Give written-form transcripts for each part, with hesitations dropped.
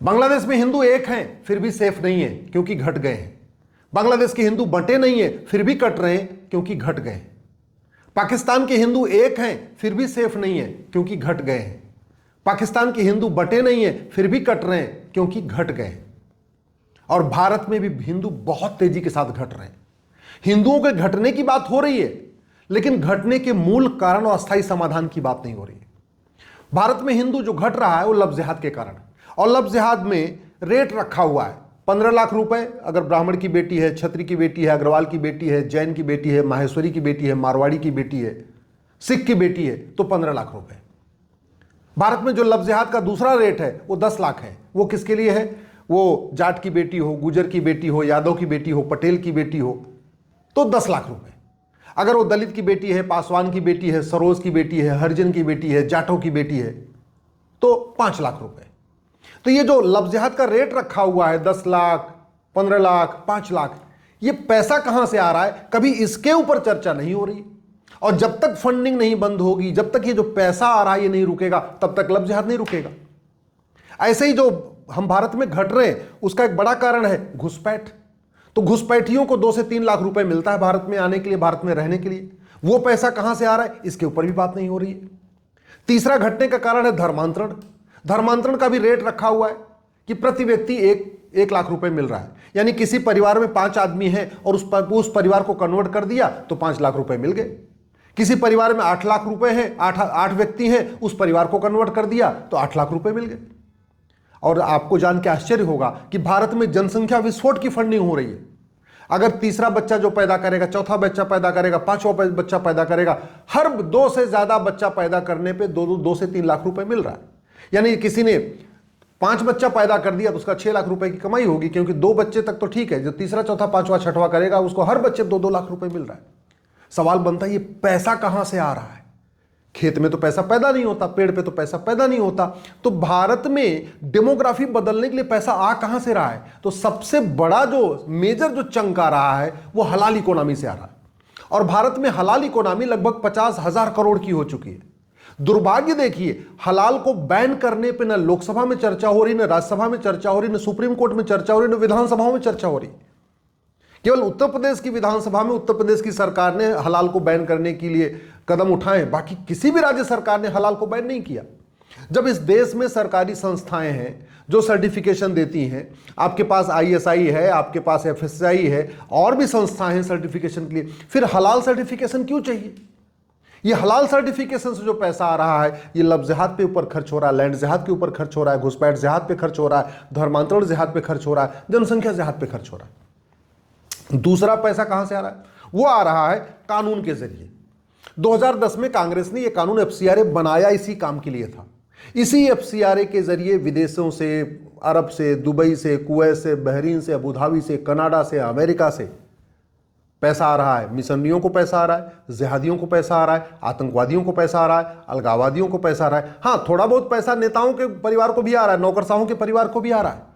बांग्लादेश में हिंदू एक हैं फिर भी सेफ नहीं है क्योंकि घट गए हैं। बांग्लादेश के हिंदू बंटे नहीं है फिर भी कट रहे हैं क्योंकि घट गए हैं। पाकिस्तान के हिंदू एक हैं फिर भी सेफ नहीं है क्योंकि घट गए हैं। पाकिस्तान के हिंदू बटे नहीं है फिर भी कट रहे हैं क्योंकि घट गए हैं। और भारत में भी हिंदू बहुत तेजी के साथ घट रहे हैं। हिंदुओं के घटने की बात हो रही है लेकिन घटने के मूल कारण और अस्थायी समाधान की बात नहीं हो रही है। भारत में हिंदू जो घट रहा है वो लव जिहाद के कारण, और लव जिहाद में रेट रखा हुआ है 15 लाख रुपए। अगर ब्राह्मण की बेटी है, छत्री की बेटी है, अग्रवाल की बेटी है, जैन की बेटी है, माहेश्वरी की बेटी है, मारवाड़ी की बेटी है, सिख की बेटी है तो 15 लाख रुपए। भारत में जो लव जिहाद का दूसरा रेट है वो 10 लाख है। वो किसके लिए है? वो जाट की बेटी हो, गुजर की बेटी हो, यादव की बेटी हो, पटेल की बेटी हो तो 10 लाख रुपए। अगर वो दलित की बेटी है, पासवान की बेटी है, सरोज की बेटी है, हरिजन की बेटी है, जाटों की बेटी है तो 5 लाख रुपए। तो ये जो लव जिहाद का रेट रखा हुआ है 10 लाख, 15 लाख, 5 लाख, ये पैसा कहां से आ रहा है कभी इसके ऊपर चर्चा नहीं हो रही। और जब तक फंडिंग नहीं बंद होगी, जब तक ये जो पैसा आ रहा है ये नहीं रुकेगा, तब तक लव जिहाद नहीं रुकेगा। ऐसे ही जो हम भारत में घट रहे हैं उसका एक बड़ा कारण है घुसपैठ। तो घुसपैठियों को 2 से 3 लाख रुपए मिलता है भारत में आने के लिए, भारत में रहने के लिए। वो पैसा कहां से आ रहा है इसके ऊपर भी बात नहीं हो रही है। तीसरा घटने का कारण है धर्मांतरण। धर्मांतरण का भी रेट रखा हुआ है कि प्रति व्यक्ति 1 लाख रुपए मिल रहा है। यानी किसी परिवार में 5 आदमी हैं और उस परिवार को कन्वर्ट कर दिया तो 5 लाख रुपए मिल गए। किसी परिवार में 8 लाख रुपए हैं, 8 व्यक्ति हैं, उस परिवार को कन्वर्ट कर दिया तो 8 लाख रुपए मिल गए। और आपको जान के आश्चर्य होगा कि भारत में जनसंख्या विस्फोट की फंडिंग हो रही है। अगर तीसरा बच्चा जो पैदा करेगा, चौथा बच्चा पैदा करेगा, 5वां बच्चा पैदा करेगा, हर 2 से ज्यादा बच्चा पैदा करने पे 2 से 3 लाख रुपए मिल रहा है। यानी किसी ने 5 बच्चा पैदा कर दिया तो उसका 6 लाख रुपए की कमाई होगी, क्योंकि 2 बच्चे तक तो ठीक है, जो तीसरा, चौथा, 5वां, 6वां करेगा उसको हर बच्चे 2-2 लाख रुपए मिल रहा है। सवाल बनता है ये पैसा कहां से आ रहा है? खेत में तो पैसा पैदा नहीं होता, पेड़ पे तो पैसा पैदा नहीं होता। तो भारत में डेमोग्राफी बदलने के लिए पैसा आ कहां से रहा है? तो सबसे बड़ा जो मेजर जो चंक आ रहा है वो हलाल इकोनॉमी से आ रहा है। और भारत में हलाल इकोनॉमी लगभग 50,000 करोड़ की हो चुकी है। दुर्भाग्य देखिए, हलाल को बैन करने पे न लोकसभा में चर्चा हो रही, न राज्यसभा में चर्चा हो रही, न सुप्रीम कोर्ट में चर्चा हो रही, न विधानसभाओं में चर्चा हो रही। केवल उत्तर प्रदेश की विधानसभा में उत्तर प्रदेश की सरकार ने हलाल को बैन करने के लिए कदम उठाए, बाकी किसी भी राज्य सरकार ने हलाल को बैन नहीं किया। जब इस देश में सरकारी संस्थाएं हैं जो सर्टिफिकेशन देती हैं, आपके पास ISI है, आपके पास FSI है, और भी संस्थाएं हैं सर्टिफिकेशन के लिए, फिर हलाल सर्टिफिकेशन क्यों चाहिए? ये हलाल सर्टिफिकेशन से जो पैसा आ रहा है ये लव जिहाद पे ऊपर खर्च हो रहा है, लैंड जिहाद के ऊपर खर्च हो रहा है, घुसपैठ जिहाद पे खर्च हो रहा है, धर्मांतरण जिहाद पे खर्च हो रहा है, जनसंख्या जिहाद पे खर्च हो रहा है। दूसरा पैसा कहां से आ रहा है? वो आ रहा है कानून के जरिए। 2010 में कांग्रेस ने यह कानून FCRA बनाया इसी काम के लिए था। इसी FCRA के जरिए विदेशों से, अरब से, दुबई से, कुवैत से, बहरीन से, अबू धाबी से, कनाडा से, अमेरिका से पैसा आ रहा है। मिशनरियों को पैसा आ रहा है, जिहादियों को पैसा आ रहा है, आतंकवादियों को पैसा आ रहा है, अलगाववादियों को पैसा आ रहा है। हाँ, थोड़ा बहुत पैसा नेताओं के परिवार को भी आ रहा है, नौकरशाहों के परिवार को भी आ रहा है।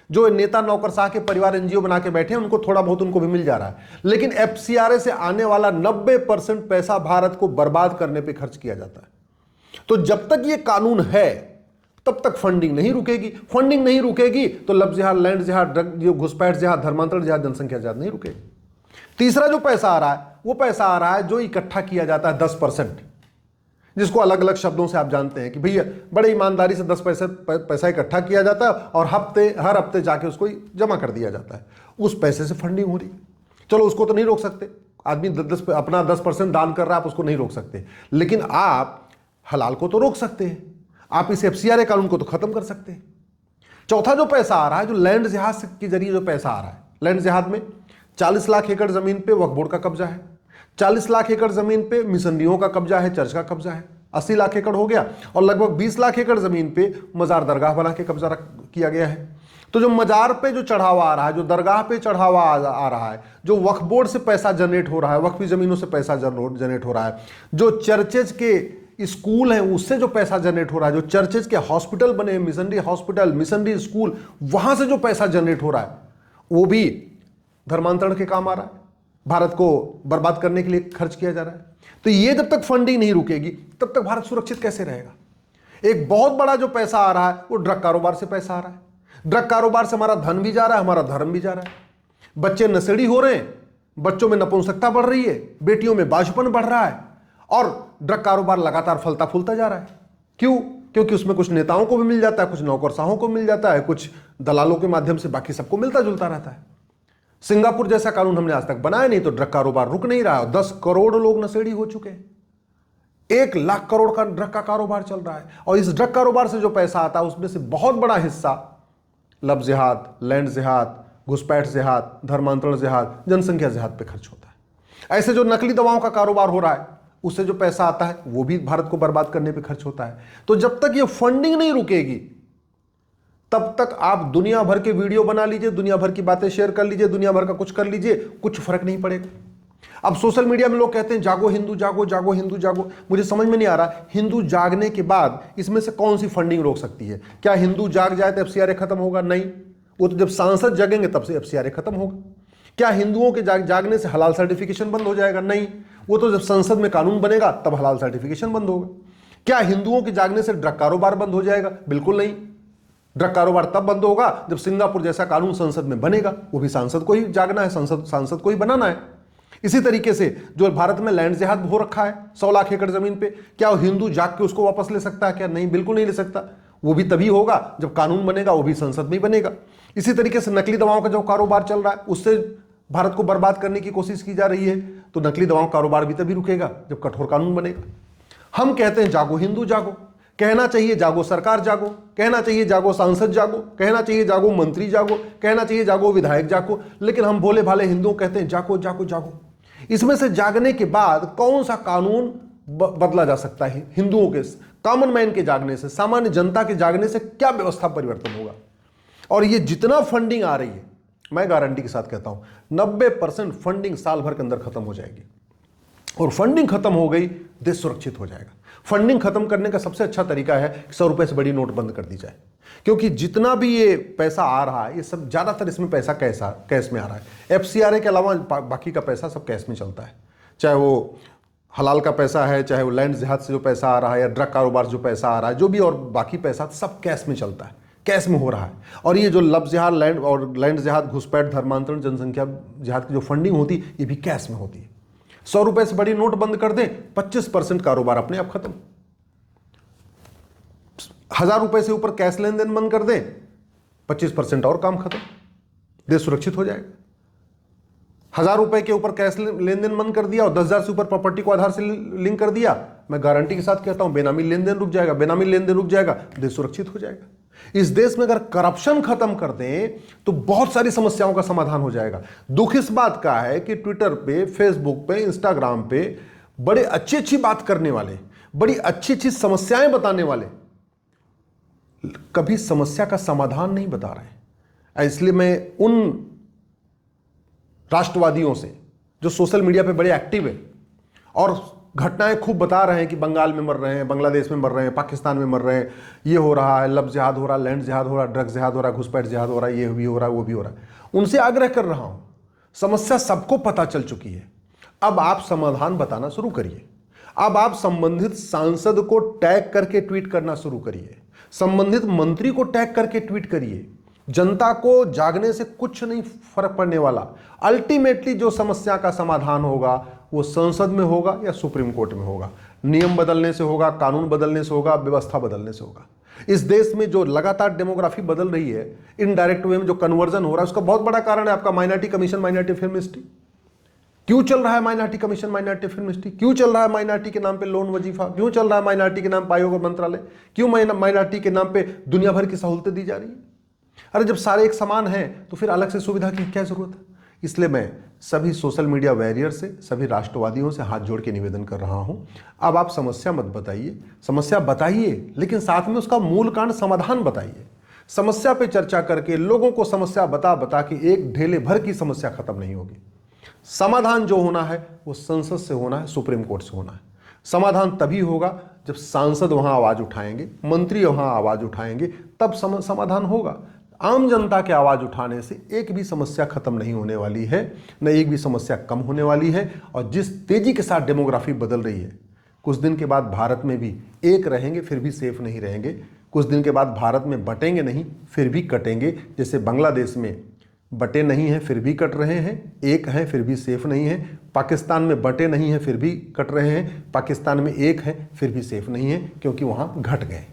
जो नेता नौकरशाह के परिवार NGO बना के बैठे हैं उनको थोड़ा बहुत उनको भी मिल जा रहा है। लेकिन FCRA से आने वाला 90% पैसा भारत को बर्बाद करने पे खर्च किया जाता है। तो जब तक ये कानून है तब तक फंडिंग नहीं रुकेगी। फंडिंग नहीं रुकेगी तो लव जिहाद, लैंड जिहाद, ड्रग, घुसपैठ जिहाद, धर्मांतरण जिहाद, जनसंख्या जिहाद नहीं रुकेगी। तीसरा जो पैसा आ रहा है वो पैसा आ रहा है जो इकट्ठा किया जाता है 10%, जिसको अलग अलग शब्दों से आप जानते हैं कि भैया बड़े ईमानदारी से 10 पैसा इकट्ठा किया जाता है और हर हफ्ते जाके उसको जमा कर दिया जाता है। उस पैसे से फंडिंग हो रही है। चलो उसको तो नहीं रोक सकते, आदमी अपना 10% दान कर रहा है, आप उसको नहीं रोक सकते, लेकिन आप हलाल को तो रोक सकते हैं। आप इस FCRA कानून को तो खत्म कर सकते हैं। चौथा जो पैसा आ रहा है, जो लैंड जिहाद के जरिए जो पैसा आ रहा है, लैंड जिहाद में 40 लाख एकड़ जमीन पे वक्फ बोर्ड का कब्जा है, 40 लाख एकड़ जमीन पे मिशनरियों का कब्जा है, चर्च का कब्जा है, 80 लाख एकड़ हो गया, और लगभग 20 लाख एकड़ जमीन पे मजार दरगाह बना के कब्जा किया गया है। तो जो मजार पे जो चढ़ावा आ रहा है, जो दरगाह पे चढ़ावा आ रहा है, जो वक्फ बोर्ड से पैसा जनरेट हो रहा है, वक्फी जमीनों से पैसा जनरेट हो रहा है, जो चर्चेज के स्कूल हैं उससे जो पैसा जनरेट हो रहा है, जो चर्चेज के हॉस्पिटल बने, मिशनरी हॉस्पिटल, मिशनरी स्कूल, वहां से जो पैसा जनरेट हो रहा है वो भी धर्मांतरण के काम आ रहा है, भारत को बर्बाद करने के लिए खर्च किया जा रहा है। तो ये जब तक फंडिंग नहीं रुकेगी तब तक भारत सुरक्षित कैसे रहेगा? एक बहुत बड़ा जो पैसा आ रहा है वो ड्रग कारोबार से पैसा आ रहा है। ड्रग कारोबार से हमारा धन भी जा रहा है, हमारा धर्म भी जा रहा है। बच्चे नशेड़ी हो रहे हैं, बच्चों में नपुंसकता बढ़ रही है, बेटियों में बाजुपन बढ़ रहा है, और ड्रग कारोबार लगातार फलता फूलता जा रहा है। क्यों? क्योंकि उसमें कुछ नेताओं को भी मिल जाता है, कुछ नौकरशाहों को मिल जाता है, कुछ दलालों के माध्यम से बाकी सबको मिलता जुलता रहता है। सिंगापुर जैसा कानून हमने आज तक बनाया नहीं, तो ड्रग कारोबार रुक नहीं रहा है। 10 करोड़ लोग नशेड़ी हो चुके हैं, 1 लाख करोड़ का ड्रग का कारोबार चल रहा है। और इस ड्रग कारोबार से जो पैसा आता है उसमें से बहुत बड़ा हिस्सा लब जिहाद, लैंड जिहाद, घुसपैठ जिहाद, धर्मांतरण जिहाद, जनसंख्या जिहाद पे खर्च होता है। ऐसे जो नकली दवाओं का कारोबार हो रहा है, उससे जो पैसा आता है वो भी भारत को बर्बाद करने पे खर्च होता है। तो जब तक ये फंडिंग नहीं रुकेगी, तब तक आप दुनिया भर के वीडियो बना लीजिए, दुनिया भर की बातें शेयर कर लीजिए, दुनिया भर का कुछ कर लीजिए, कुछ फर्क नहीं पड़ेगा। अब सोशल मीडिया में लोग कहते हैं जागो हिंदू, जागो जागो हिंदू जागो। मुझे समझ में नहीं आ रहा, हिंदू जागने के बाद इसमें से कौन सी फंडिंग रोक सकती है? क्या हिंदू जाग जाए तो एफसीआरए खत्म होगा? नहीं, वो तो जब सांसद जगेंगे तब से एफसीआरए खत्म होगा। क्या हिंदुओं के जागने से हलाल सर्टिफिकेशन बंद हो जाएगा? नहीं, वो तो जब संसद में कानून बनेगा तब हलाल सर्टिफिकेशन बंद होगा। क्या हिंदुओं के जागने से ड्रग कारोबार बंद हो जाएगा? बिल्कुल नहीं। ड्रग कारोबार तब बंद होगा जब सिंगापुर जैसा कानून संसद में बनेगा। वो भी सांसद को ही जागना है, सांसद को ही बनाना है। इसी तरीके से जो भारत में लैंड जिहाद हो रखा है 100 लाख एकड़ जमीन पे, क्या हिंदू जाग के उसको वापस ले सकता है? क्या नहीं, बिल्कुल नहीं ले सकता। वो भी तभी होगा जब कानून बनेगा, वो भी संसद में ही बनेगा। इसी तरीके से नकली दवाओं का जो कारोबार चल रहा है, उससे भारत को बर्बाद करने की कोशिश की जा रही है, तो नकली दवाओं का कारोबार भी तभी रुकेगा जब कठोर कानून बनेगा। हम कहते हैं जागो हिंदू जागो, कहना चाहिए जागो सरकार जागो, कहना चाहिए जागो सांसद जागो, कहना चाहिए जागो मंत्री जागो, कहना चाहिए जागो विधायक जागो, लेकिन हम भोले भाले हिंदुओं कहते हैं जागो जागो जागो। इसमें से जागने के बाद कौन सा कानून बदला जा सकता है? हिंदुओं के, कॉमन मैन के जागने से, सामान्य जनता के जागने से क्या व्यवस्था परिवर्तन होगा? और ये जितना फंडिंग आ रही है, मैं गारंटी के साथ कहता हूं 90% फंडिंग साल भर के अंदर खत्म हो जाएगी। और फंडिंग खत्म हो गई, देश सुरक्षित हो जाएगा। फंडिंग खत्म करने का सबसे अच्छा तरीका है 100 रुपए से बड़ी नोट बंद कर दी जाए, क्योंकि जितना भी ये पैसा आ रहा है, ये सब ज्यादातर इसमें पैसा कैश में आ रहा है। एफसीआरए के अलावा बाकी का पैसा सब कैश में चलता है, चाहे वो हलाल का पैसा है, चाहे वो लैंड जिहाद से जो पैसा आ रहा है, या ड्रग कारोबार से जो पैसा आ रहा है, जो भी और बाकी पैसा सब कैश में चलता है, कैश में हो रहा है। और ये जो लब जिहाद, लैंड जिहाद, घुसपैठ, धर्मांतरण, जनसंख्या जिहाद की जो फंडिंग होती है, ये भी कैश में होती है। 100 रुपए से बड़ी नोट बंद कर दें, 25% कारोबार अपने आप खत्म। 1000 रुपए से ऊपर कैश लेन देन बंद कर दें, 25% और काम खत्म, देश सुरक्षित हो जाएगा। 1000 रुपए के ऊपर कैश लेन देन बंद कर दिया और 10,000 से ऊपर प्रॉपर्टी को आधार से लिंक कर दिया, मैं गारंटी के साथ कहता हूं बेनामी लेन देन रुक जाएगा, बेनामी लेन देन रुक जाएगा, देश सुरक्षित हो जाएगा। इस देश में अगर करप्शन खत्म कर दें तो बहुत सारी समस्याओं का समाधान हो जाएगा। दुख इस बात का है कि ट्विटर पे, फेसबुक पे, इंस्टाग्राम पे बड़े अच्छी अच्छी बात करने वाले, बड़ी अच्छी अच्छी समस्याएं बताने वाले कभी समस्या का समाधान नहीं बता रहे। इसलिए मैं उन राष्ट्रवादियों से जो सोशल मीडिया पे बड़े एक्टिव है और घटनाएं खूब बता रहे हैं कि बंगाल में मर रहे हैं, बांग्लादेश में मर रहे हैं, पाकिस्तान में मर रहे हैं, ये हो रहा है, लब जिहाद हो रहा है, लैंड जिहाद हो रहा है, ड्रग जिहाद हो रहा है, घुसपैठ जिहाद हो रहा है, ये भी हो रहा है, वो भी हो रहा है, उनसे आग्रह कर रहा हूं, समस्या सबको पता चल चुकी है। अब आप समाधान बताना शुरू करिए। अब आप संबंधित सांसद को टैग करके ट्वीट करना शुरू करिए, संबंधित मंत्री को टैग करके ट्वीट करिए। जनता को जागने से कुछ नहीं फर्क पड़ने वाला। अल्टीमेटली जो समस्या का समाधान होगा वो संसद में होगा या सुप्रीम कोर्ट में होगा। नियम बदलने से होगा, कानून बदलने से होगा, व्यवस्था बदलने से होगा। इस देश में जो लगातार डेमोग्राफी बदल रही है, इनडायरेक्ट वे में जो कन्वर्जन हो रहा है, उसका बहुत बड़ा कारण है आपका minority commission, minority film ministry. क्यों चल रहा है minority commission, minority film ministry? क्यों चल रहा है माइनॉरिटी के नाम पे लोन वजीफा? क्यों चल रहा है माइनॉरिटी के नाम पे आयोग और मंत्रालय? क्यों माइनॉरिटी के नाम पे दुनिया भर की सहूलतें दी जा रही है? अरे जब सारे एक समान हैं तो फिर अलग से सुविधा की क्या जरूरत है? इसलिए मैं सभी सोशल मीडिया वॉरियर से, सभी राष्ट्रवादियों से हाथ जोड़ के निवेदन कर रहा हूं, अब आप समस्या मत बताइए, समस्या बताइए लेकिन साथ में उसका मूल कारण समाधान बताइए। समस्या पे चर्चा करके लोगों को समस्या बता बता के एक ढेले भर की समस्या खत्म नहीं होगी। समाधान जो होना है वो संसद से होना है, सुप्रीम कोर्ट से होना है। समाधान तभी होगा जब सांसद वहां आवाज उठाएंगे, मंत्री वहां आवाज उठाएंगे, तब समाधान होगा। आम जनता के आवाज उठाने से एक भी समस्या खत्म नहीं होने वाली है, न एक भी समस्या कम होने वाली है। और जिस तेजी के साथ डेमोग्राफी बदल रही है, कुछ दिन के बाद भारत में भी एक रहेंगे फिर भी सेफ नहीं रहेंगे। कुछ दिन के बाद भारत में बटेंगे नहीं फिर भी कटेंगे। जैसे बांग्लादेश में बटे नहीं हैं फिर भी कट रहे हैं, एक हैं फिर भी सेफ नहीं है। पाकिस्तान में बटे नहीं हैं फिर भी कट रहे हैं, पाकिस्तान में एक है फिर भी सेफ नहीं है, क्योंकि वहाँ घट गए।